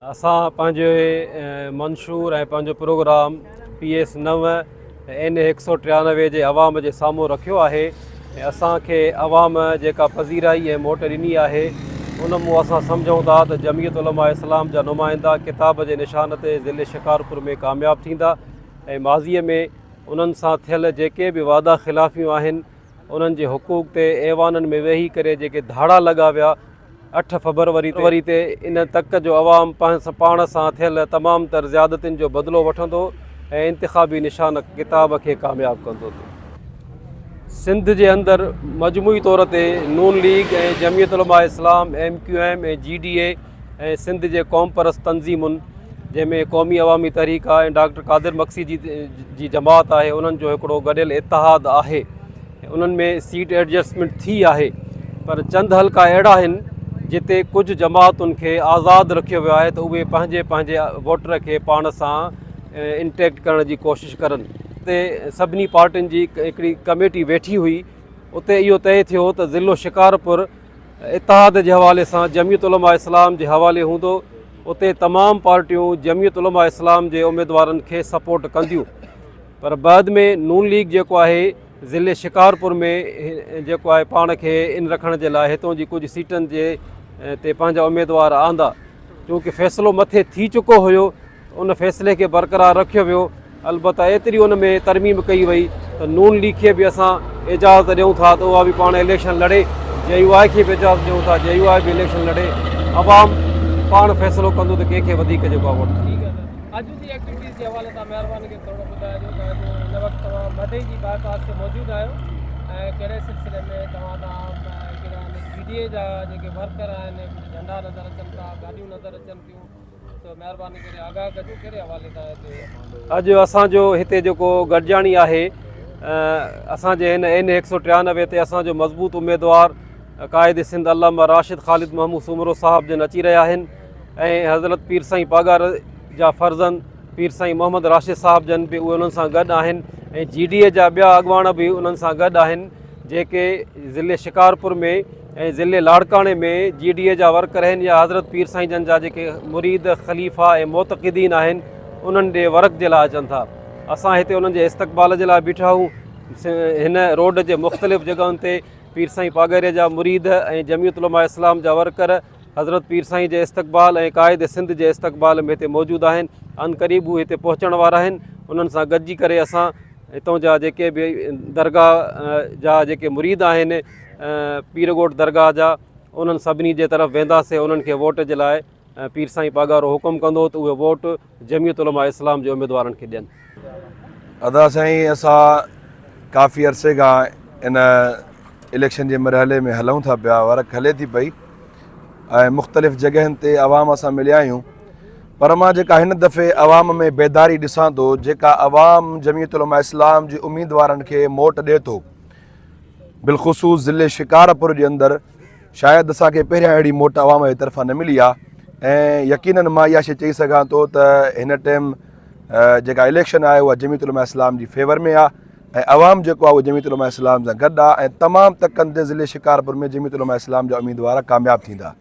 असां पंहिंजे मंशूर ऐं पंहिंजो प्रोग्राम PS 9 N 193 जे अवाम जे साम्हूं रखियो आहे ऐं असांखे अवाम जेका पज़ीराई ऐं मोट ॾिनी आहे उन मूं असां सम्झूं था त जमीयत उलमा इस्लाम जा नुमाइंदा किताब जे निशान ते ज़िले शिकारपुर में कामयाबु थींदा ऐं माज़ीअ में उन्हनि सां थियल जेके बि वादा ख़िलाफ़ियूं आहिनि उन्हनि जे हुकूक ते ऐवाननि में वेही करे जेके धाड़ा लॻा विया 8 फरवरी ते इन तक जो अवाम पाण सां थियल तमामु तर ज़्यादतियुनि जो बदिलो वठंदो ऐं इंतिखाबी निशान किताब खे कामयाबु कंदो। सिंध जे अंदरि मजमूई तौर ते नून लीग ऐं जमीयत उलमा इस्लाम MQM ऐं GDA ऐं सिंध जे क़ौम परस्त तंज़ीमुनि जंहिंमें क़ौमी अवामी तहरीका ऐं डॉक्टर कादिर मक्सी जी जमात आहे उन्हनि जो हिकिड़ो गॾियल इतिहाद आहे। उन्हनि में सीट एडजस्टमेंट थी आहे पर चंद हल्का अहिड़ा आहिनि जिते कुझु जमातुनि खे आज़ादु रखियो वियो आहे त उहे पंहिंजे वोटर खे पाण सां इंटैक्ट करण जी कोशिशि करनि। उते सभिनी पार्टियुनि जी हिकिड़ी कमेटी वेठी हुई, उते इहो तइ थियो त ज़िलो शिकारपुर इतिहाद जे हवाले सां जमीयत उलमा इस्लाम जे हवाले हूंदो। उते तमामु पार्टियूं जमीयत उलमा इस्लाम जे उम्मीदवारनि खे सपोर्ट कंदियूं पर बाद में नून लीग जेको आहे ज़िले शिकारपुर में जेको आहे पाण खे इन रखण जे लाइ हितां जी कुझु सीटनि जे ते पंहिंजा उम्मीदवार आंदा। चूंकि फ़ैसिलो मथे थी चुको हुयो उन फ़ैसिले खे बरक़रार रखियो वियो। अलबत्ता एतिरी उन में तरमीम कई वई त नून लीग खे बि असां इजाज़त ॾियूं था त उहा बि पाण इलेक्शन लड़े, JUI खे बि इजाज़त ॾियूं था JUI बि इलेक्शन लड़े। अवाम पाण फ़ैसिलो कंदो त कंहिंखे वधीक जेको आहे वोट। अॼु जी एक्टिविटीज़ जे हवाले सां महिरबानी करे थोरो ॿुधाइजो त हिन वक़्तु तव्हां मधे जी बाईपास ते मौजूदु आहियो ऐं कहिड़े सिलसिले में तव्हां GDA जा जेके वर्कर आहिनि झंडा नज़र अचनि था, गाॾियूं नज़र अचनि थियूं, त महिरबानी करे आगाह कजो कहिड़े हवाले सां हिते। अॼु असांजो हिते जेको गॾिजाणी आहे असांजे हिन N 193 ते असांजो मज़बूत उम्मीदवार क़ाइद सिंध अल्लामा राशिद ख़ालिद महमूद सुमरो साहिब जन अची रहिया आहिनि ऐं हज़रत पीर साईं पागार जा फर्ज़न पीर साईं मोहम्मद राशिद साहिब जन बि उहे उन्हनि सां गॾु आहिनि ऐं GDA जा ॿिया अॻवान बि उन्हनि सां गॾु आहिनि जेके ज़िले शिकारपुर में ऐं ज़िले लाड़काणे में GDA जा वर्कर आहिनि या हज़रत पीर साईं जन जा जेके मुरीद ख़लीफ़ा ऐं मोतक़िदीन आहिनि उन्हनि ॾे वर्क जे लाइ अचनि था। असां हिते उन्हनि जे इस्तक़बाल जे लाइ बीठा आहियूं। हिन रोड जे मुख़्तलिफ़ जॻहियुनि ते पीर साईं पागरे जा मुरीद ऐं जमीयत उलमा इस्लाम जा वर्कर हज़रत पीर साईं जे इस्तक़बाल ऐं क़ाइद सिंध जे इस्तक़बाल में हिते मौजूदु आहिनि। अन क़रीब उहे हिते पहुचण वारा आहिनि। उन्हनि सां गॾिजी करे असां हितां जा जेके बि दरगाह जा जेके मुरीद आहिनि पीरगोट दरगाह जा उन्हनि सभिनी जे तरफ़ वेंदासीं। उन्हनि खे वोट जे लाइ पीर साईं पागारो हुकुम कंदो त उहे वोट जमीयत उलमा इस्लाम जे उम्मीदवारनि खे ॾियनि। अदा साईं, असां काफ़ी अरसे खां इन इलेक्शन जे मरहले में हलूं था पिया, वर्क हले थी पई ऐं मुख़्तलिफ़ जॻहियुनि ते अवाम सां मिलिया आहियूं पर मां जेका हिन दफ़े अवाम में बेदारी ॾिसां थो, जेका अवाम जमीयत उलमा इस्लाम जे उम्मीदवारनि खे मोट ॾिए थो, बिलख़ुसूस ज़िले शिकारपुर जे अंदरि शायदि असांखे पहिरियां अहिड़ी मोट अवाम जे तरफ़ां न मिली आहे ऐं यकीनन मां इहा शइ चई सघां थो त हिन टाइम जेका इलेक्शन आहे उहा जमीयत उलमा इस्लाम जी फेवर में आहे ऐं अवाम जेको आहे उहो जमीयत उलमा इस्लाम सां गॾु आहे ऐं तमामु तकनि ते ज़िले शिकारपुर में जमीयत उलमा इस्लाम जा उम्मीदवार कामयाबु थींदा।